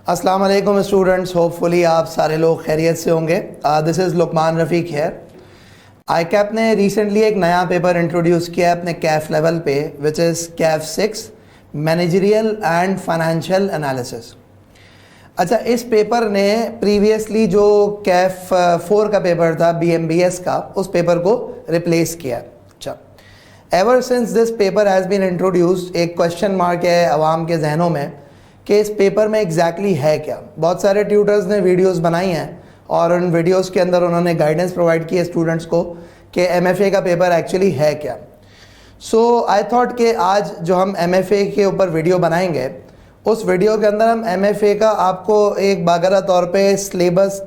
अस्सलाम वालेकुम students, hopefully आप सारे लोग खैरियत से होंगे। दिस इज़ लुकमान रफ़ीक है। आईकैप ने रिसेंटली एक नया पेपर इंट्रोड्यूस किया है अपने कैफ लेवल पे, which is Kaif 6 managerial and financial analysis. अच्छा, इस पेपर ने प्रीवियसली जो कैफ 4 का पेपर था BMBS का, उस पेपर को रिप्लेस किया। अच्छा, ever since this paper has been introduce, एक क्वेश्चन मार्क है आवाम के जहनों में कि इस पेपर में एग्जैक्टली है क्या। बहुत सारे ट्यूटर्स ने वीडियोस बनाई हैं और उन वीडियोस के अंदर उन्होंने गाइडेंस प्रोवाइड की है स्टूडेंट्स को कि MFA का पेपर एक्चुअली है क्या। सो आई थॉट कि आज जो हम MFA के ऊपर वीडियो बनाएंगे, उस वीडियो के अंदर हम MFA का आपको एक बाकायदा तौर पे सिलेबस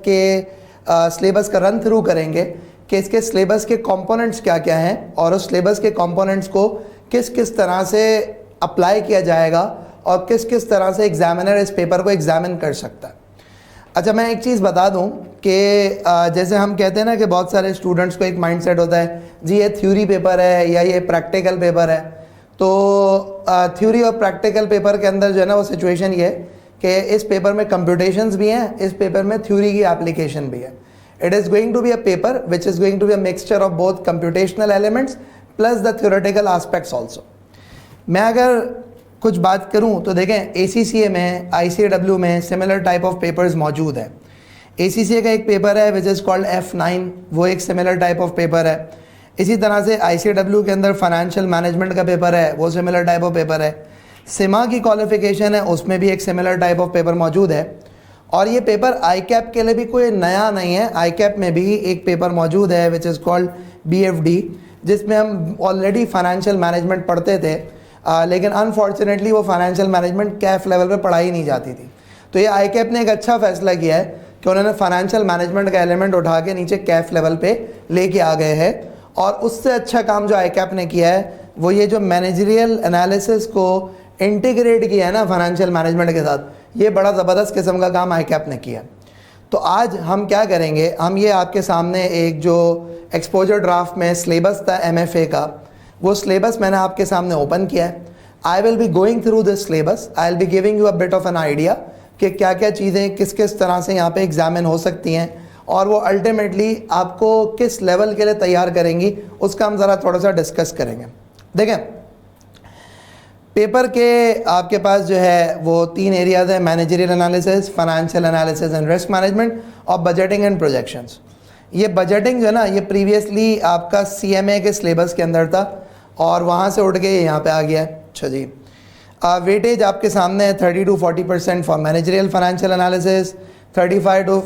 का रन थ्रू करेंगे कि इसके सिलेबस के कंपोनेंट्स क्या क्या हैं और उस सिलेबस के कंपोनेंट्स को किस किस तरह से अप्लाई किया जाएगा और किस किस तरह से एग्जामिनर इस पेपर को एग्जामिन कर सकता है। अच्छा, मैं एक चीज़ बता दूं कि जैसे हम कहते हैं ना कि बहुत सारे स्टूडेंट्स को एक माइंडसेट होता है, जी ये थ्योरी पेपर है या ये प्रैक्टिकल पेपर है। तो थ्योरी और प्रैक्टिकल पेपर के अंदर जो है ना वो सिचुएशन ये है कि इस पेपर में कंप्यूटेशंस भी हैं, इस पेपर में थ्योरी की एप्लीकेशन भी है। It is going to be a paper which is going to be a mixture of both computational elements plus the theoretical aspects also. मैं अगर कुछ बात करूं तो देखें, ACCA में, ICAW में सिमिलर टाइप ऑफ पेपर्स मौजूद है। ACCA का एक पेपर है विच इज़ कॉल्ड F9, वो एक सिमिलर टाइप ऑफ पेपर है। इसी तरह से ICAW के अंदर फाइनेंशियल मैनेजमेंट का पेपर है, वो सिमिलर टाइप ऑफ पेपर है। सिमा की क्वालिफिकेशन है, उसमें भी एक सिमिलर टाइप ऑफ पेपर मौजूद है। और ये पेपर आईकैप के लिए भी कोई नया नहीं है। आईकैप में भी एक पेपर मौजूद है विच इज़ कॉल्ड BFD, जिसमें हम ऑलरेडी फाइनेंशियल मैनेजमेंट पढ़ते थे, लेकिन अनफॉर्चुनेटली वो फाइनेंशियल मैनेजमेंट कैफ लेवल पे पढ़ाई नहीं जाती थी। तो ये आईकैप ने एक अच्छा फैसला किया है कि उन्होंने फाइनेंशियल मैनेजमेंट का एलिमेंट उठा के नीचे कैफ लेवल पे लेके आ गए हैं। और उससे अच्छा काम जो आईकैप ने किया है वो ये जो मैनेजरियल एनालिसिस को इंटीग्रेट किया है ना फाइनेंशियल मैनेजमेंट के साथ, ये बड़ा ज़बरदस्त किस्म का काम आईकैप ने किया। तो आज हम क्या करेंगे, हम ये आपके सामने एक जो एक्सपोजर ड्राफ्ट में सिलेबस था MFA का, वो सिलेबस मैंने आपके सामने ओपन किया है। आई will be going through this syllabus, I will be giving you a bit of an idea कि क्या क्या चीज़ें किस किस तरह से यहाँ पे एग्जामिन हो सकती हैं और वो अल्टीमेटली आपको किस लेवल के लिए तैयार करेंगी, उसका हम ज़रा थोड़ा सा डिस्कस करेंगे। देखें, पेपर के आपके पास जो है वो 3 एरियाज़ हैं, managerial analysis, financial analysis and risk management और बजटिंग एंड प्रोजेक्शंस। ये बजटिंग जो है ना, ये प्रीवियसली आपका CMA के सिलेबस के अंदर था और वहाँ से उठ के यहाँ पे आ गया है। अच्छा जी, वेटेज आपके सामने है 30 to 40% for managerial financial analysis, 35 to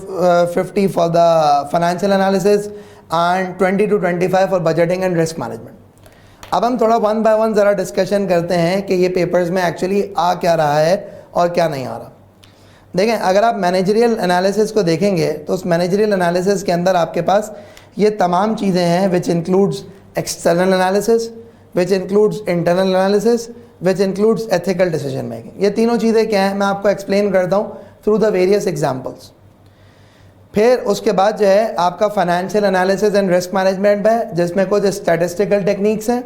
50 for the financial analysis and 20 to 25 for budgeting and risk management. अब हम थोड़ा 1 by 1 ज़रा डिस्कशन करते हैं कि ये पेपर्स में एक्चुअली आ क्या रहा है और क्या नहीं आ रहा। देखें, अगर आप मैनेजरियल एनालिसिस को देखेंगे तो उस मैनेजरियल एनालिसिस के अंदर आपके पास ये तमाम चीज़ें हैं which includes external analysis, which includes internal analysis, which includes ethical decision making. ये तीनों चीज़ें क्या हैं मैं आपको एक्सप्लेन करता हूँ थ्रू द वेरियस एग्जाम्पल्स। फिर उसके बाद जो है आपका financial analysis and risk management है, जिसमें कुछ स्टैटिस्टिकल टेक्निक्स हैं,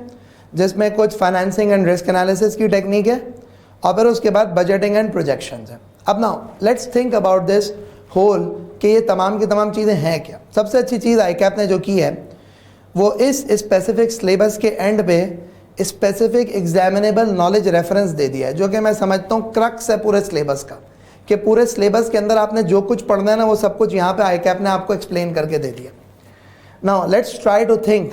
जिसमें कुछ फाइनेंसिंग एंड रिस्क एनालिसिस की टेक्निक है, और फिर उसके बाद बजटिंग एंड प्रोजेक्शंस है। अब now let's think about this whole कि ये तमाम की तमाम चीज़ें हैं क्या। सबसे अच्छी चीज़ आईकैप ने जो की है वो इस स्पेसिफिक सिलेबस के एंड पे स्पेसिफिक एग्जामिनेबल नॉलेज रेफरेंस दे दिया है, जो कि मैं समझता हूँ क्रक्स है पूरे सिलेबस का, कि पूरे सिलेबस के अंदर आपने जो कुछ पढ़ना है ना वो सब कुछ यहाँ पे आईकैप ने आपको एक्सप्लेन करके दे दिया। Now let's try to think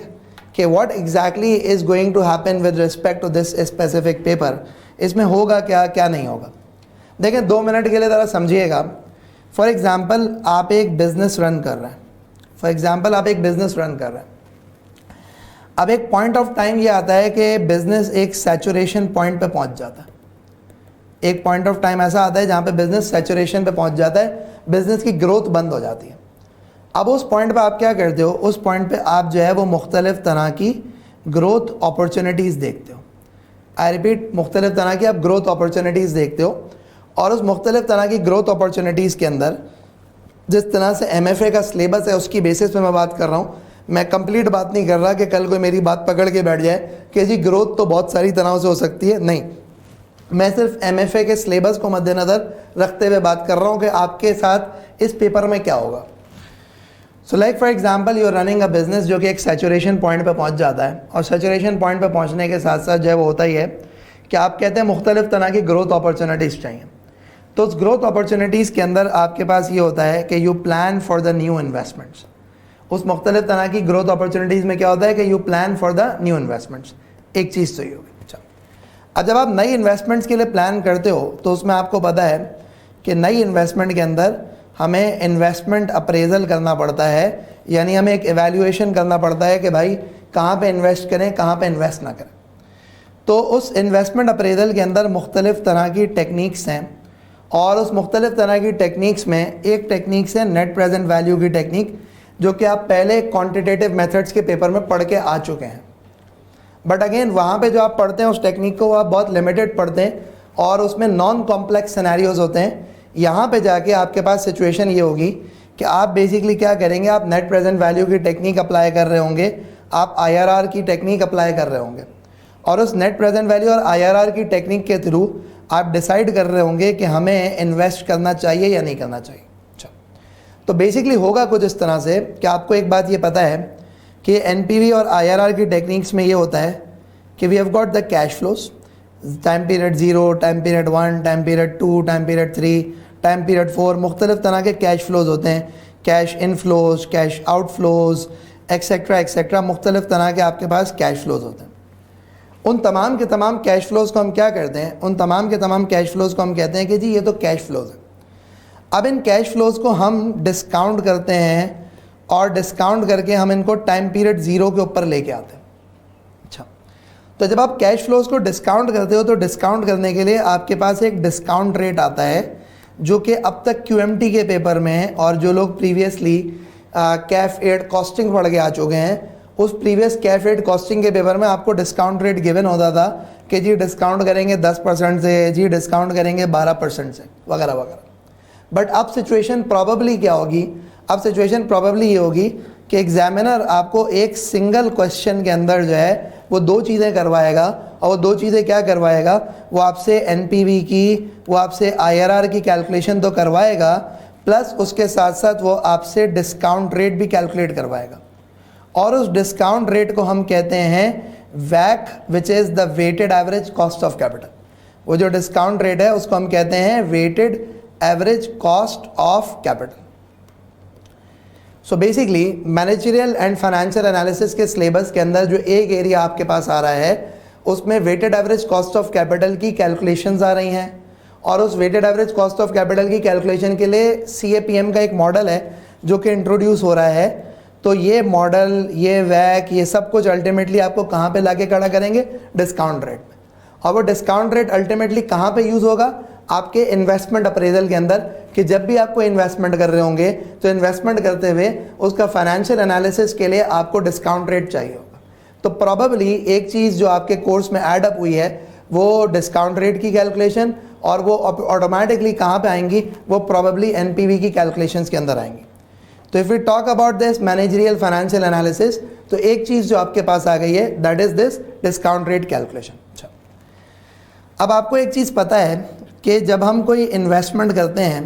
कि what exactly is going to happen with respect to this specific paper. इसमें होगा क्या, क्या नहीं होगा। देखें, 2 मिनट के लिए ज़रा समझिएगा। फॉर एग्ज़ाम्पल आप एक बिज़नेस रन कर रहे हैं, अब एक पॉइंट ऑफ टाइम ये आता है कि बिज़नेस एक सैचुरेशन पॉइंट पे पहुंच जाता है। एक पॉइंट ऑफ टाइम ऐसा आता है जहाँ पे बिज़नेस सैचुरेशन पे पहुंच जाता है, बिज़नेस की ग्रोथ बंद हो जाती है। अब उस पॉइंट पे आप क्या करते हो, उस पॉइंट पे आप जो है वो मुख्तलिफ तरह की ग्रोथ अपॉर्चुनिटीज़ देखते हो। आई रिपीट, मुख्तलिफ तरह की आप ग्रोथ अपॉर्चुनिटीज़ देखते हो, और उस मुख्तलिफ तरह की ग्रोथ अपॉर्चुनिटीज़ के अंदर जिस तरह से MFA का सिलेबस है उसकी बेसिस पे मैं बात कर रहा हूँ। मैं कंप्लीट बात नहीं कर रहा कि कल कोई मेरी बात पकड़ के बैठ जाए कि जी ग्रोथ तो बहुत सारी तरह से हो सकती है, नहीं। मैं सिर्फ MFA के सिलेबस को मद्देनज़र रखते हुए बात कर रहा हूँ कि आपके साथ इस पेपर में क्या होगा। So like for example you are running a business जो कि एक सैचुरेशन पॉइंट पे पहुंच जाता है, और सैचुरेशन पॉइंट पे पहुंचने के साथ साथ जो है वो होता ही है कि आप कहते हैं मुख्तलिफ तरह की ग्रोथ अपॉर्चुनिटीज़ चाहिए। तो उस ग्रोथ अपॉर्चुनिटीज़ के अंदर आपके पास ये होता है कि you plan for the new investments. उस मुख्तलिफ तरह की ग्रोथ अपॉर्चुनिटीज़ में क्या होता है कि you plan for the new investments. एक चीज़ तो ये होगी। अच्छा, अब जब आप नई इन्वेस्टमेंट्स के लिए प्लान करते हो तो उसमें आपको पता है कि नई इन्वेस्टमेंट के अंदर हमें इन्वेस्टमेंट अप्रेजल करना पड़ता है, यानी हमें एक एवेल्यूएशन करना पड़ता है कि भाई कहाँ पे इन्वेस्ट करें, कहाँ पे इन्वेस्ट ना करें। तो उस इन्वेस्टमेंट अप्रेजल के अंदर मुख्तलिफ तरह की टेक्निक्स हैं, और उस मुख्तलिफ तरह की टेक्निक्स में एक टेक्निक्स है नेट प्रेजेंट वैल्यू की टेक्निक, जो कि आप पहले क्वान्टिटेटिव मेथड्स के पेपर में पढ़ के आ चुके हैं। बट अगेन वहाँ पे जो आप पढ़ते हैं उस टेक्निक को आप बहुत लिमिटेड पढ़ते हैं, और उसमें नॉन कॉम्प्लेक्स सिनेरियोज होते हैं। यहाँ पे जाके आपके पास सिचुएशन ये होगी कि आप बेसिकली क्या करेंगे, आप नेट प्रेजेंट वैल्यू की टेक्निक अप्लाई कर रहे होंगे, आप IRR की टेक्निक अप्लाई कर रहे होंगे, और उस नेट प्रेजेंट वैल्यू और IRR की टेक्निक के थ्रू आप डिसाइड कर रहे होंगे कि हमें इन्वेस्ट करना चाहिए या नहीं करना चाहिए। अच्छा, तो बेसिकली होगा कुछ इस तरह से कि आपको एक बात ये पता है कि NPV और IRR की टेक्निक्स में ये होता है कि we have got the cash flows, time period 0, time period 1, time period 2, time period 3, time period 4, मुख्तलिफ तरह के कैश फ्लोज होते हैं, cash inflows, cash outflows, etcetera etcetera, मुख्तलिफ तरह के आपके पास कैश फ्लोज होते हैं। उन तमाम के तमाम कैश फ्लोज को हम क्या करते हैं, उन तमाम के तमाम कैश फ्लोज को हम कहते हैं कि जी ये तो कैश फ्लोज है। अब इन कैश फ्लोज को हम डिस्काउंट करते हैं, और डिस्काउंट करके हम इनको टाइम पीरियड 0 के ऊपर लेके आते हैं। अच्छा, तो जब आप कैश फ्लोज को डिस्काउंट करते हो तो डिस्काउंट करने के लिए आपके पास एक डिस्काउंट रेट आता है, जो कि अब तक QMT के पेपर में है, और जो लोग प्रीवियसली कैफ एड कॉस्टिंग पढ़ के आ चुके हैं, उस प्रीवियस कैफ एड कॉस्टिंग के पेपर में आपको डिस्काउंट रेट गिवन होता था कि जी डिस्काउंट करेंगे 10% से, जी डिस्काउंट करेंगे 12% से, वगैरह वगैरह। बट अब सिचुएशन प्रॉबेबली क्या होगी, अब सिचुएशन प्रॉबेबली ये होगी कि एग्जामिनर आपको एक सिंगल क्वेश्चन के अंदर जो है वो दो चीज़ें करवाएगा, और वो दो चीज़ें क्या करवाएगा, वो आपसे NPV की, वो आपसे IRR की कैलकुलेशन तो करवाएगा, प्लस उसके साथ साथ वो आपसे डिस्काउंट रेट भी कैलकुलेट करवाएगा। और उस डिस्काउंट रेट को हम कहते हैं WACC, which is the weighted average cost of capital. वो जो डिस्काउंट रेट है उसको हम कहते हैं weighted average cost of capital. So basically managerial and financial analysis के सिलेबस के अंदर जो एक एरिया आपके पास आ रहा है, उसमें weighted average cost of capital की कैलकुलेशंस आ रही हैं, और उस weighted average cost of capital की कैलकुलेशन के लिए CAPM का एक मॉडल है जो कि इंट्रोड्यूस हो रहा है। तो ये मॉडल, ये WACC, ये सब कुछ अल्टीमेटली आपको कहाँ पे लाके खड़ा करेंगे, डिस्काउंट रेट में। और वो डिस्काउंट रेट अल्टीमेटली कहाँ पे यूज़ होगा, आपके इन्वेस्टमेंट अप्रेजल के अंदर, कि जब भी आपको इन्वेस्टमेंट कर रहे होंगे तो इन्वेस्टमेंट करते हुए उसका फाइनेंशियल एनालिसिस के लिए आपको डिस्काउंट रेट चाहिए होगा। तो प्रॉबेबली एक चीज़ जो आपके कोर्स में ऐड अप हुई है वो डिस्काउंट रेट की कैलकुलेशन, और वो ऑटोमेटिकली कहाँ पे आएंगी, वो प्रॉबेबली NPV की कैलकुलेशंस के अंदर आएंगी। तो if we talk about this managerial financial analysis, तो एक चीज़ जो आपके पास आ गई है, that is this discount rate calculation. अच्छा, अब आपको एक चीज़ पता है कि जब हम कोई इन्वेस्टमेंट करते हैं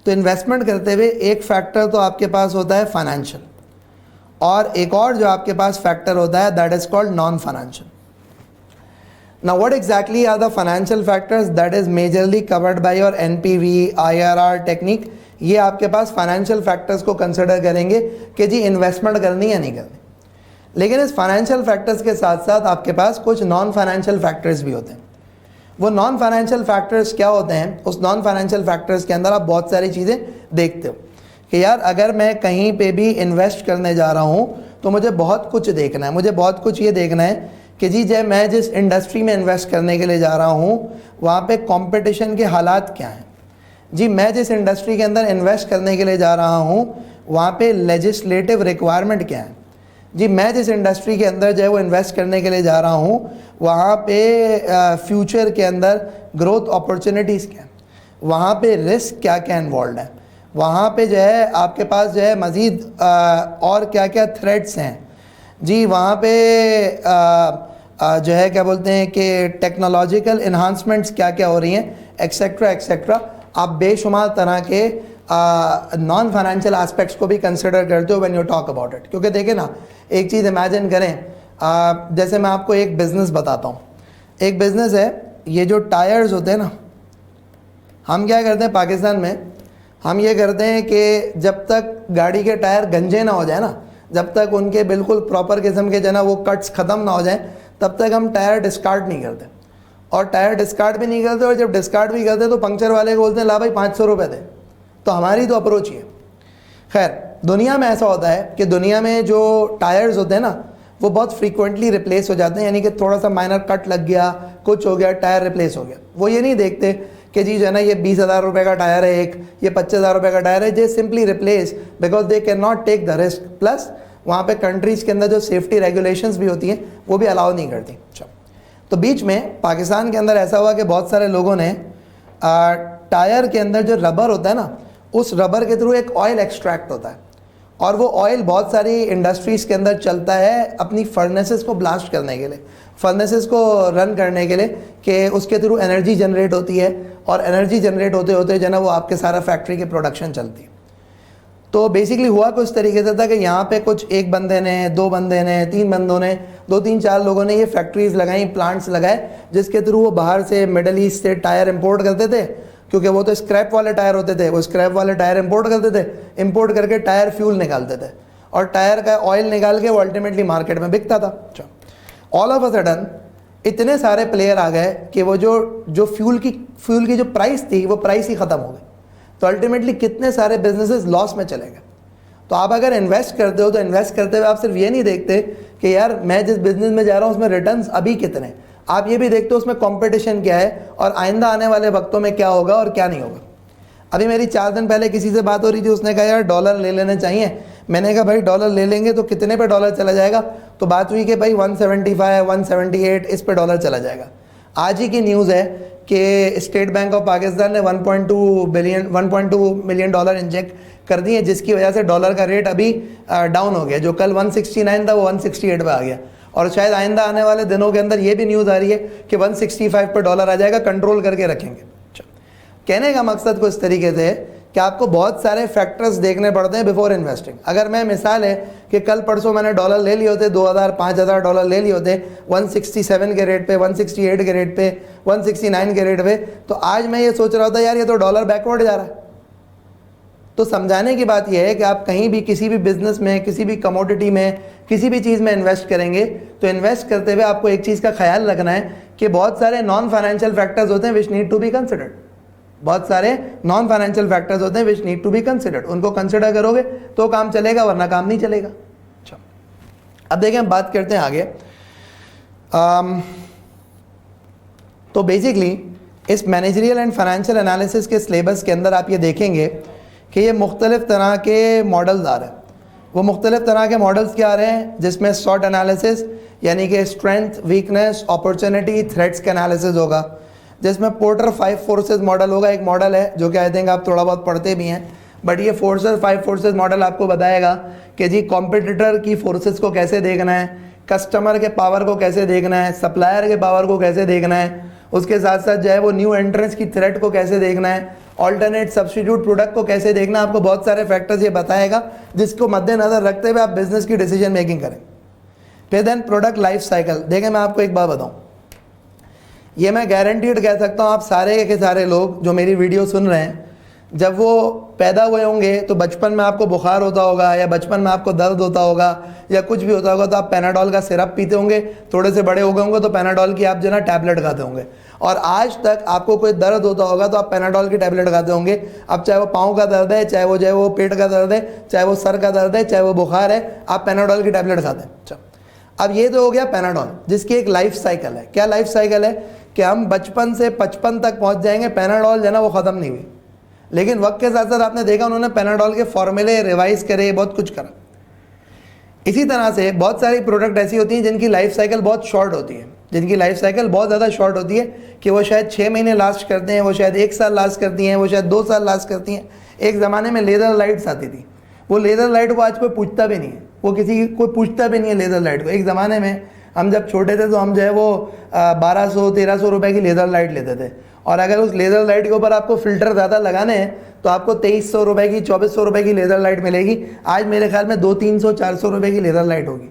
तो इन्वेस्टमेंट करते हुए एक फैक्टर तो आपके पास होता है फाइनेंशियल, और एक और जो आपके पास फैक्टर होता है that is called non financial. Now what exactly are the financial factors that is majorly covered by your NPV, IRR technique? ये आपके पास फाइनेंशियल फैक्टर्स को कंसिडर करेंगे कि जी इन्वेस्टमेंट करनी या नहीं करनी। लेकिन इस फाइनेंशियल फैक्टर्स के साथ साथ आपके पास कुछ नॉन फाइनेंशियल फैक्टर्स भी होते हैं। वो नॉन फाइनेंशियल फैक्टर्स क्या होते हैं, उस नॉन फाइनेंशियल फैक्टर्स के अंदर आप बहुत सारी चीज़ें देखते हो कि यार अगर मैं कहीं पे भी इन्वेस्ट करने जा रहा हूँ तो मुझे बहुत कुछ देखना है, मुझे बहुत कुछ ये देखना है कि जी जब मैं जिस इंडस्ट्री में इन्वेस्ट करने के लिए जा रहा हूँ वहाँ पे कंपटीशन के हालात क्या हैं, जी मैं जिस इंडस्ट्री के अंदर इन्वेस्ट करने के लिए जा रहा हूँ वहाँ पे लेजिस्लेटिव रिक्वायरमेंट क्या है, जी मैं जिस इंडस्ट्री के अंदर जो है वो इन्वेस्ट करने के लिए जा रहा हूँ वहाँ पे फ्यूचर के अंदर ग्रोथ अपॉर्चुनिटीज़ क्या है, वहाँ पे रिस्क क्या क्या इन्वॉल्व है, वहाँ पे जो है आपके पास जो है मज़ीद और क्या क्या थ्रेट्स हैं, जी वहाँ पे जो है क्या बोलते हैं कि टेक्नोलॉजिकल इन्हांसमेंट्स क्या क्या हो रही हैं एक्सेट्रा एक्सेट्रा, आप बेशुमार तरह के नॉन फाइनेंशियल एस्पेक्ट्स को भी कंसिडर करते हो when you talk about it. क्योंकि देखिए ना, एक चीज़ इमेजिन करें, जैसे मैं आपको एक बिज़नेस बताता हूँ। एक बिज़नेस है, ये जो टायर्स होते हैं ना, हम क्या करते हैं पाकिस्तान में, हम ये करते हैं कि जब तक गाड़ी के टायर गंजे ना हो जाए ना, जब तक उनके बिल्कुल प्रॉपर किस्म के जो ना वो कट्स ख़त्म ना हो जाए, तब तक हम टायर डिस्कार्ड नहीं करते। और टायर डिस्कार्ड भी नहीं करते, और जब डिस्कार्ड भी करते तो पंक्चर वाले को बोलते हैं ला भाई 500 रुपये दे। तो हमारी तो अप्रोच ही है। खैर, दुनिया में ऐसा होता है कि दुनिया में जो टायर्स होते हैं ना, वो बहुत फ्रीक्वेंटली रिप्लेस हो जाते हैं। यानी कि थोड़ा सा माइनर कट लग गया, कुछ हो गया, टायर रिप्लेस हो गया। वो ये नहीं देखते कि जी जो है ना ये 20,000 रुपये का टायर है एक, ये 25,000 रुपये का टायर है। They simply replace because they can not take the risk. Plus वहाँ पे कंट्रीज़ के अंदर जो सेफ्टी रेगुलेशंस भी होती हैं वो भी अलाउ नहीं करती। तो बीच में पाकिस्तान के अंदर ऐसा हुआ कि बहुत सारे लोगों ने टायर के अंदर जो रबर होता है ना, उस रबर के थ्रू एक ऑयल एक्सट्रैक्ट होता है, और वो ऑयल बहुत सारी इंडस्ट्रीज़ के अंदर चलता है अपनी फर्नेसेस को ब्लास्ट करने के लिए, फर्नेसेस को रन करने के लिए, कि उसके थ्रू एनर्जी जनरेट होती है, और एनर्जी जनरेट होते होते जो ना वो आपके सारा फैक्ट्री की प्रोडक्शन चलती है। तो बेसिकली हुआ कुछ तरीके से था कि यहाँ पे कुछ एक बंदे ने, दो बंदे ने, तीन बंदों ने, 2-3-4 लोगों ने ये फैक्ट्रीज लगाई, प्लांट्स लगाए, जिसके थ्रू वो बाहर से मिडल ईस्ट से टायर इंपोर्ट करते थे। क्योंकि वो तो स्क्रैप वाले टायर होते थे, वो स्क्रैप वाले टायर इंपोर्ट करते थे, इंपोर्ट करके टायर फ्यूल निकालते थे, और टायर का ऑयल निकाल के वो अल्टीमेटली मार्केट में बिकता था। ऑल ऑफ अ सडन इतने सारे प्लेयर आ गए कि वो जो फ्यूल की जो प्राइस थी, वो प्राइस ही ख़त्म हो गई। तो अल्टीमेटली कितने सारे बिजनेसेस लॉस में चले गए। तो आप अगर इन्वेस्ट करते हो तो इन्वेस्ट करते हुए आप सिर्फ ये नहीं देखते कि यार मैं जिस बिजनेस में जा रहा हूँ उसमें रिटर्न्स अभी कितने, आप ये भी देखते हो उसमें कंपटीशन क्या है, और आइंदा आने वाले वक्तों में क्या होगा और क्या नहीं होगा। अभी मेरी 4 दिन पहले किसी से बात हो रही थी, उसने कहा यार डॉलर ले लेने चाहिए। मैंने कहा भाई डॉलर ले लेंगे तो कितने पे डॉलर चला जाएगा? तो बात हुई कि भाई 175, 178 इस पे डॉलर चला जाएगा। आज ही की न्यूज़ है कि स्टेट बैंक ऑफ पाकिस्तान ने 1.2 मिलियन डॉलर इंजेक्ट कर दिए, जिसकी वजह से डॉलर का रेट अभी डाउन हो गया। जो कल 169 था वो 168 पे आ गया, और शायद आइंदा आने वाले दिनों के अंदर ये भी न्यूज़ आ रही है कि 165 पर डॉलर आ जाएगा। कंट्रोल करके रखेंगे। कहने का मकसद कुछ तरीके से कि आपको बहुत सारे फैक्टर्स देखने पड़ते हैं बिफोर इन्वेस्टिंग। अगर मैं मिसाल है कि कल परसों मैंने डॉलर ले लिए होते, 2,000 5,000 डॉलर ले लिए होते 167 के रेट पे, 168 के रेट पे, 169 के रेट पे, तो आज मैं ये सोच रहा होता यार ये तो डॉलर बैकवर्ड जा रहा है। तो समझाने की बात यह है कि आप कहीं भी किसी भी बिजनेस में, किसी भी कमोडिटी में, किसी भी चीज़ में इन्वेस्ट करेंगे तो इन्वेस्ट करते हुए आपको एक चीज़ का ख्याल रखना है कि बहुत सारे नॉन फाइनेंशियल फैक्टर्स होते हैं which need to be considered. बहुत सारे नॉन फाइनेंशियल फैक्टर्स होते हैं which need to be considered. उनको कंसिडर करोगे तो काम चलेगा, वरना काम नहीं चलेगा। अच्छा, अब देखें, हम बात करते हैं आगे। तो बेसिकली इस मैनेजरियल एंड फाइनेंशियल एनालिसिस के सिलेबस के अंदर आप ये देखेंगे कि ये मुख्तलिफ तरह के मॉडल्स आ रहे हैं। वो मुख्तलिफ तरह के मॉडल्स क्या आ रहे हैं, जिसमें शॉर्ट एनालिसिस यानी कि स्ट्रेंथ, वीकनेस, अपॉर्चुनिटी, थ्रेट्स का एनालिसिस होगा, जिसमें पोर्टर 5 फोर्सेस मॉडल होगा। एक मॉडल है जो कि आई थिंक आप थोड़ा बहुत पढ़ते भी हैं, बट ये 5 फोर्सेस मॉडल आपको बताएगा कि जी कॉम्पिटिटर की फोर्सेस को कैसे देखना है, कस्टमर के पावर को कैसे देखना है, सप्लायर के पावर को कैसे देखना है, उसके साथ साथ जो है वो न्यू एंट्रेंस की थ्रेट को कैसे देखना है, ऑल्टरनेट सब्स्टिट्यूट प्रोडक्ट को कैसे देखना है। आपको बहुत सारे फैक्टर्स ये बताएगा, जिसको मद्देनजर रखते हुए आप बिजनेस की डिसीजन मेकिंग करें। फिर देन प्रोडक्ट लाइफ साइकिल। देखें, मैं आपको एक बात बताऊं, ये मैं गारंटीड कह सकता हूँ, आप सारे के सारे लोग जो मेरी वीडियो सुन रहे हैं, जब वो पैदा हुए होंगे तो बचपन में आपको बुखार होता होगा, या बचपन में आपको दर्द होता होगा, या कुछ भी होता होगा, तो आप पैनाडोल का सिरप पीते होंगे। थोड़े से बड़े हो गए होंगे तो पैनाडोल की आप जो ना टैबलेट खाते होंगे, और आज तक आपको कोई दर्द होता होगा तो आप पैनाडोल की टैबलेट खाते होंगे। अब चाहे वो पाँव का दर्द है, चाहे वो जो है वो पेट का दर्द है, चाहे वो सर का दर्द है, चाहे वो बुखार है, आप पैनाडोल की टैबलेट खाते हैं। अच्छा, अब ये तो हो गया पैनाडोल, जिसकी एक लाइफ साइकिल है। क्या लाइफ साइकिल है कि हम बचपन से 55 तक पहुंच जाएंगे, पैनाडोल जो ना वो ख़त्म नहीं हुई। लेकिन वक्त के साथ साथ आपने देखा उन्होंने पैनाडोल के फॉर्मूले रिवाइज करे, बहुत कुछ करा। इसी तरह से बहुत सारी प्रोडक्ट ऐसी होती हैं जिनकी लाइफ साइकिल बहुत शॉर्ट होती है, जिनकी लाइफ साइकिल बहुत ज़्यादा शॉर्ट होती है कि वो शायद 6 महीने लास्ट करते हैं, वो शायद 1 साल लास्ट करती हैं, वो शायद 2 साल लास्ट करती हैं। एक ज़माने में लेज़र लाइट्स आती थी, वो लेज़र लाइट को आज कोई पूछता भी नहीं है, वो किसी कोई पूछता भी नहीं है लेज़र लाइट को। एक ज़माने में हम जब छोटे थे तो हम जो है वो 1200-1300 रुपए की लेज़र लाइट लेते थे, और अगर उस लेज़र लाइट के ऊपर आपको फिल्टर ज़्यादा लगाने हैं तो आपको 2300 रुपए की 2400 रुपए की लेज़र लाइट मिलेगी। आज मेरे ख्याल में 200-300-400 रुपए की लेज़र लाइट होगी।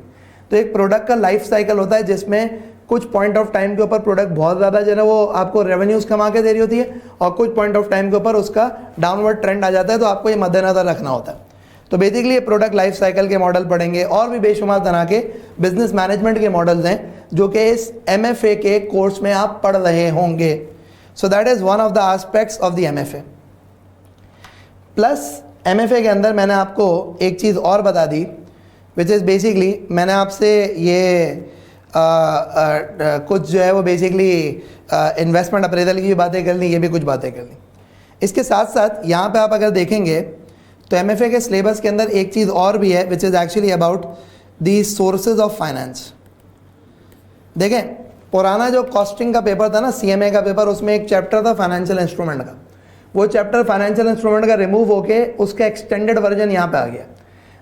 तो एक प्रोडक्ट का लाइफ साइकिल होता है जिसमें कुछ पॉइंट ऑफ टाइम के ऊपर प्रोडक्ट बहुत ज़्यादा जो है वो आपको रेवेन्यूज़ कमा के दे रही होती है, और कुछ पॉइंट ऑफ टाइम के ऊपर उसका डाउनवर्ड ट्रेंड आ जाता है, तो आपको ये मद्देनजर रखना होता है। तो बेसिकली ये प्रोडक्ट लाइफ साइकिल के मॉडल पढ़ेंगे, और भी बेशुमार तरह के बिजनेस मैनेजमेंट के मॉडल्स हैं जो कि इस MFA के कोर्स में आप पढ़ रहे होंगे। So that is one of the aspects of the MFA। Plus MFA के अंदर मैंने आपको एक चीज़ और बता दी, विच इज़ बेसिकली मैंने आपसे ये कुछ जो है वो बेसिकली इन्वेस्टमेंट अप्रेजल की भी बातें कर ली, ये भी कुछ बातें कर ली। इसके साथ साथ यहाँ पे आप अगर देखेंगे तो MFA के सिलेबस के अंदर एक चीज़ और भी है, विच is actually about the sources of finance. देखें, पुराना जो कॉस्टिंग का पेपर था ना, CMA का पेपर, उसमें एक चैप्टर था फाइनेंशियल इंस्ट्रूमेंट का। वो चैप्टर फाइनेंशियल इंस्ट्रूमेंट का रिमूव होके उसका एक्सटेंडेड वर्जन यहाँ पे आ गया,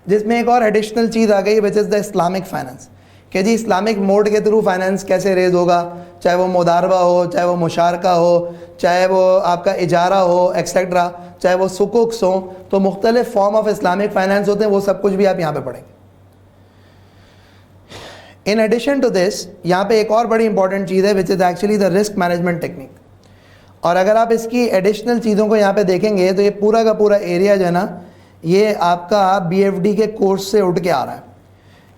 जिसमें एक और एडिशनल चीज़ आ गई, विच इज़ द इस्लामिक फाइनेंस, कि जी इस्लामिक मोड के थ्रू फाइनेंस कैसे रेज होगा, चाहे वो मुदारबा हो, चाहे वो मुशारका हो, चाहे वो आपका इजारा हो एक्सेट्रा, चाहे वो सुकुक्स हो, तो मुख्तलिफ फॉर्म ऑफ इस्लामिक फाइनेंस होते हैं, वो सब कुछ भी आप यहाँ पे पढ़ेंगे। इन एडिशन टू दिस, यहाँ पे एक और बड़ी इंपॉर्टेंट चीज़ है, विच is actually the risk management technique. और अगर आप इसकी एडिशनल चीज़ों को यहाँ पे देखेंगे तो ये पूरा का पूरा एरिया जो है ना, ये आपका BFD के कोर्स से उठ के आ रहा है,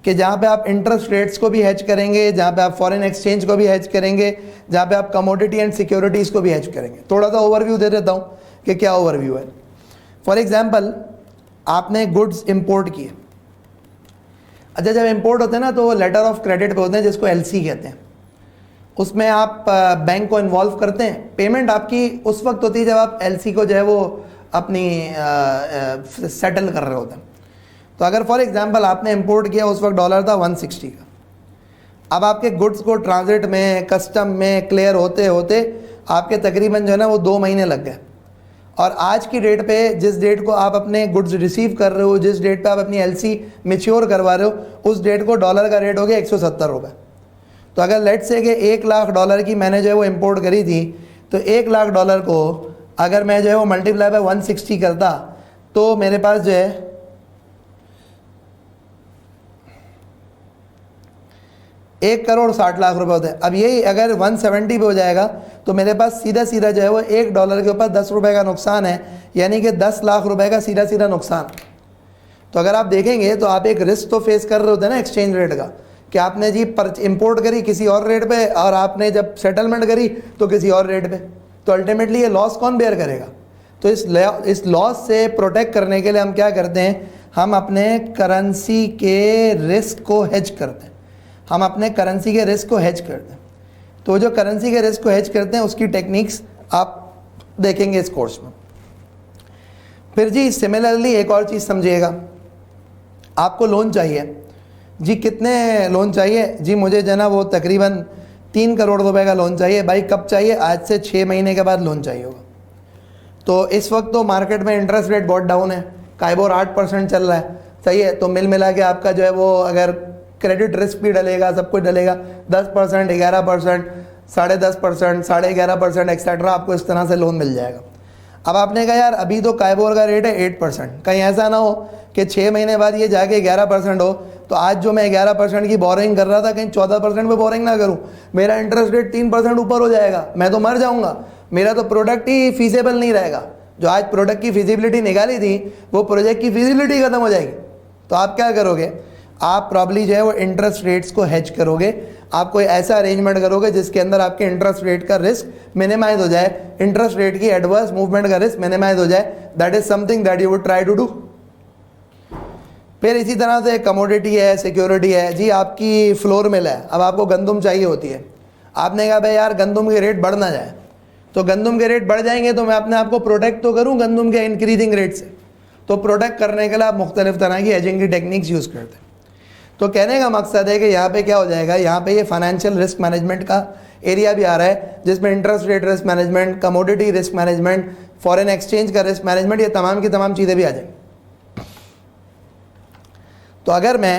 कि जहाँ पे आप इंटरेस्ट रेट्स को भी हेज करेंगे, जहाँ पे आप फॉरेन एक्सचेंज को भी हेज करेंगे, जहाँ पे आप कमोडिटी एंड सिक्योरिटीज़ को भी हेज करेंगे। थोड़ा सा ओवरव्यू दे देता हूँ कि क्या ओवरव्यू है। फॉर एग्जांपल, आपने गुड्स इंपोर्ट किए। अच्छा, जब इंपोर्ट होते हैं ना तो लेटर ऑफ क्रेडिट पे होते हैं, जिसको LC कहते हैं। उसमें आप बैंक को इन्वॉल्व करते हैं। पेमेंट आपकी उस वक्त होती है जब आप LC को जो है वो अपनी सेटल कर रहे होते हैं। तो अगर फॉर एग्जांपल आपने इंपोर्ट किया, उस वक्त डॉलर था 160 का। अब आपके गुड्स को ट्रांजिट में, कस्टम में क्लियर होते होते आपके तकरीबन जो है ना वो 2 महीने लग गए। और आज की डेट पे, जिस डेट को आप अपने गुड्स रिसीव कर रहे हो, जिस डेट पे आप अपनी LC मैच्योर करवा रहे हो, उस डेट को डॉलर का रेट हो गया 170 रुपये। तो अगर लेट से कि $1,00,000 की मैंने जो है वो इम्पोर्ट करी थी, तो $1,00,000 को अगर मैं जो है वो मल्टीप्लाई बाय 160 करता, तो मेरे पास जो है 1,60,00,000 रुपये होते हैं। अब यही अगर 170 पे हो जाएगा तो मेरे पास सीधा सीधा जो है वो $1 के ऊपर 10 रुपये का नुकसान है, यानी कि 10 लाख रुपए का सीधा सीधा नुकसान। तो अगर आप देखेंगे तो आप एक रिस्क तो फेस कर रहे होते हैं ना एक्सचेंज रेट का, कि आपने जी इंपोर्ट करी किसी और रेट पे, और आपने जब सेटलमेंट करी तो किसी और रेट पे, तो अल्टीमेटली ये लॉस कौन बेयर करेगा। तो इस लॉस से प्रोटेक्ट करने के लिए हम क्या करते हैं, हम अपने करेंसी के रिस्क को हेज करते हैं। हम अपने करेंसी के रिस्क को हेज करते हैं। तो जो करेंसी के रिस्क को हेज करते हैं उसकी टेक्निक्स आप देखेंगे इस कोर्स में। फिर जी सिमिलरली एक और चीज़ समझिएगा, आपको लोन चाहिए जी। कितने लोन चाहिए जी? मुझे जो है ना वो तकरीबन 3 करोड़ रुपए का लोन चाहिए। भाई कब चाहिए? आज से 6 महीने के बाद लोन चाहिए होगा। तो इस वक्त तो मार्केट में इंटरेस्ट रेट बहुत डाउन है, काइबोर 8% चल रहा है, सही है। तो मिल मिला के आपका जो है वो अगर क्रेडिट रिस्क भी डलेगा, सब कुछ डलेगा, 10%, 11%, 10.5%, 11.5% एक्सेट्रा, आपको इस तरह से लोन मिल जाएगा। अब आपने कहा यार अभी तो काइबोर का रेट है 8%, कहीं ऐसा ना हो कि 6 महीने बाद ये जाके 11% हो, तो आज जो मैं 11% की बोरिंग कर रहा था कहीं 14% पे बोरिंग ना करूं, मेरा इंटरेस्ट रेट 3% ऊपर हो जाएगा, मैं तो मर जाऊंगा, मेरा तो प्रोडक्ट ही फीजेबल नहीं रहेगा। जो आज प्रोडक्ट की फिजिबिलिटी निकाली थी वो प्रोजेक्ट की फिजिबिलिटी खत्म हो जाएगी। तो आप क्या करोगे? आप प्रॉब्ली जो है वो इंटरेस्ट रेट्स को हेज करोगे। आप कोई ऐसा अरेंजमेंट करोगे जिसके अंदर आपके इंटरेस्ट रेट का रिस्क मिनिमाइज हो जाए, इंटरेस्ट रेट की एडवर्स मूवमेंट का रिस्क मिनिमाइज हो जाए। That is something that you would try to do. फिर इसी तरह से कमोडिटी है, सिक्योरिटी है जी। आपकी फ्लोर मिल है, अब आपको गंदम चाहिए होती है। आपने कहा भाई यार गंदम के रेट बढ़ ना जाए, तो गंदम के रेट बढ़ जाएंगे तो मैं अपने आप को प्रोटेक्ट तो करूँ गंदम के इंक्रीजिंग रेट से। तो प्रोटेक्ट करने के लिए आप मुख्तलिफ तरह की हेजिंग की टेक्निक्स यूज़ करते हैं। तो कहने का मकसद है कि यहाँ पे क्या हो जाएगा, यहाँ पे ये फाइनेंशियल रिस्क मैनेजमेंट का एरिया भी आ रहा है, जिसमें interest rate risk management, commodity risk management, foreign exchange का रिस्क मैनेजमेंट, ये तमाम की तमाम चीज़ें भी आ जाएंगी। तो अगर मैं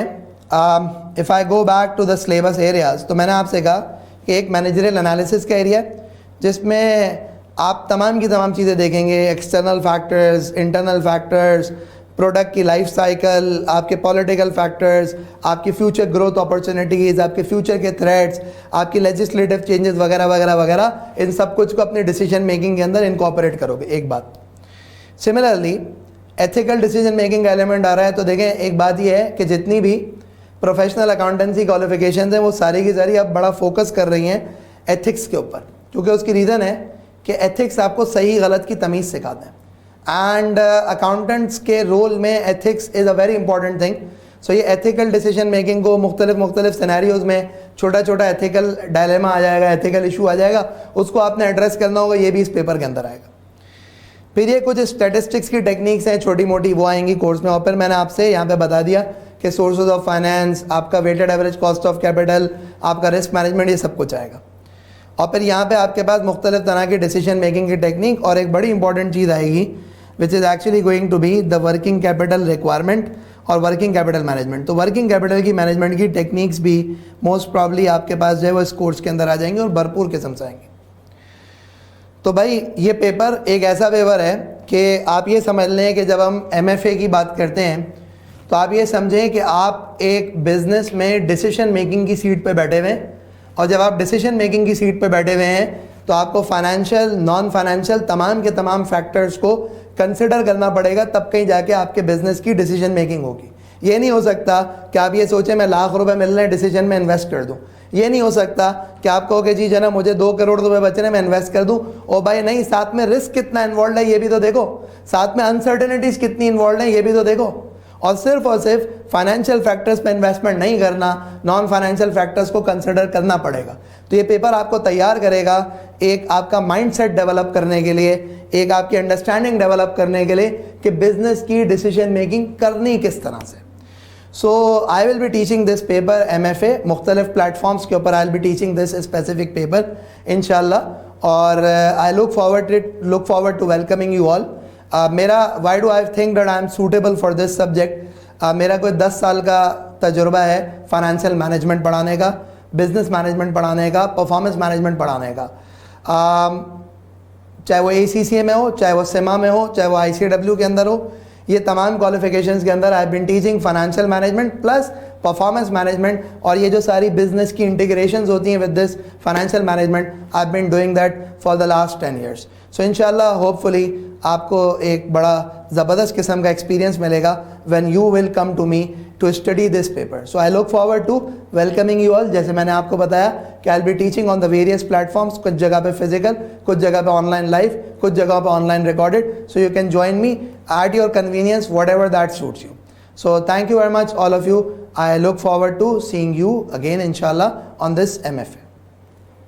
if I go back to the syllabus areas, तो मैंने आपसे कहा कि एक मैनेजरियल एनालिसिस का एरिया है जिसमें आप तमाम की तमाम चीज़ें देखेंगे, external factors, internal factors, product की लाइफ साइकिल, आपके पॉलिटिकल फैक्टर्स, आपकी फ्यूचर ग्रोथ अपॉर्चुनिटीज़, आपके फ्यूचर के थ्रेट्स, आपकी लेजिस्लेटिव चेंजेस वगैरह वगैरह वगैरह, इन सब कुछ को अपनी डिसीजन मेकिंग के अंदर इनकॉर्पोरेट करोगे। एक बात। सिमिलरली एथिकल डिसीजन मेकिंग का एलिमेंट आ रहा है, तो देखें एक बात यह है कि जितनी भी प्रोफेशनल अकाउंटेंसी क्वालिफिकेशन हैं वो सारी की सारी अब बड़ा फोकस कर रही हैं एथिक्स के ऊपर, क्योंकि उसकी रीज़न है कि एथिक्स आपको सही गलत की तमीज़ सिखाते हैं। एंड अकाउंटेंट्स के रोल में ethics is a very important thing. So ये एथिकल डिसीजन मेकिंग को मुख्तलिफ सिनेरियोज़ में छोटा छोटा एथिकल डायलेमा आ जाएगा, एथिकल इशू आ जाएगा, उसको आपने एड्रेस करना होगा। ये भी इस पेपर के अंदर आएगा। फिर ये कुछ स्टैटिस्टिक्स की टेक्निक्स हैं छोटी मोटी, वो आएंगी कोर्स में। और फिर मैंने आपसे यहाँ पे बता दिया कि सोर्सेज ऑफ फाइनेंस, आपका weighted average cost of capital, आपका रिस्क मैनेजमेंट, ये सब कुछ आएगा। और फिर यहाँ पे आपके पास मुख्तलिफ तरह की डिसीजन मेकिंग की टेक्निक और एक बड़ी इंपॉर्टेंट चीज़ आएगी which is actually going to be the working capital requirement और वर्किंग कैपिटल मैनेजमेंट। तो वर्किंग कैपिटल की मैनेजमेंट की टेक्निक्स भी मोस्ट प्रॉब्ली आपके पास जो है वो इस कोर्स के अंदर आ जाएंगे और भरपूर किस्म से आएंगे। तो भाई ये पेपर एक ऐसा पेपर है कि आप ये समझ लें कि जब हम MFA की बात करते हैं तो आप ये समझें कि आप एक बिज़नेस में डिसीजन मेकिंग की सीट पे बैठे हुए हैं, और जब आप डिसीजन मेकिंग की सीट पे बैठे हुए हैं तो आपको फाइनेंशियल, नॉन फाइनेंशियल तमाम के तमाम फैक्टर्स को कंसिडर करना पड़ेगा, तब कहीं जाके आपके बिजनेस की डिसीजन मेकिंग होगी। ये नहीं हो सकता कि आप ये सोचें मैं लाख रुपए मिल रहे हैं डिसीजन में इन्वेस्ट कर दूं। ये नहीं हो सकता कि आप कहो कि जी जना मुझे 2 करोड़ रुपए बच रहे हैं मैं इन्वेस्ट कर दूं। ओ भाई नहीं, साथ में रिस्क कितना इन्वॉल्व है ये भी तो देखो, साथ में अनसर्टेनिटीज कितनी इन्वॉल्व है ये भी तो देखो। और सिर्फ फाइनेंशियल फैक्टर्स पे इन्वेस्टमेंट नहीं करना, नॉन फाइनेंशियल फैक्टर्स को कंसिडर करना पड़ेगा। तो ये पेपर आपको तैयार करेगा एक आपका माइंडसेट डेवलप करने के लिए, एक आपकी अंडरस्टैंडिंग डेवलप करने के लिए कि बिजनेस की डिसीजन मेकिंग करनी किस तरह से। So I will be teaching this paper MFA, मुख्तलिफ प्लेटफॉर्म्स के ऊपर I will be teaching this specific paper इंशाल्लाह। और I look forward to welcoming you all. मेरा why do I think that I am suitable for this subject, मेरा कोई 10 साल का तजुर्बा है फाइनेंशियल मैनेजमेंट पढ़ाने का, बिजनेस मैनेजमेंट पढ़ाने का, परफॉर्मेंस मैनेजमेंट पढ़ाने का। चाहे वो ACCA में हो, चाहे वो SEMA में हो, चाहे वो ICW के अंदर हो, ये तमाम क्वालिफिकेशंस के अंदर I have been teaching financial management plus performance management. और ये जो सारी बिजनेस की इंटीग्रेशंस होती हैं with this financial management, I have been doing that for the last 10 years। सो इंशाल्लाह होपफुली आपको एक बड़ा ज़बरदस्त किस्म का एक्सपीरियंस मिलेगा when you will come to me to study this paper. So I look forward to welcoming you all. जैसे मैंने आपको बताया कि I will be teaching on the various platforms, कुछ जगह पे फिजिकल, कुछ जगह पे ऑनलाइन लाइव, कुछ जगह पे online recorded. So you can join me at your convenience, whatever that suits you. So thank you very much all of you. I look forward to seeing you again inshallah on this MFA.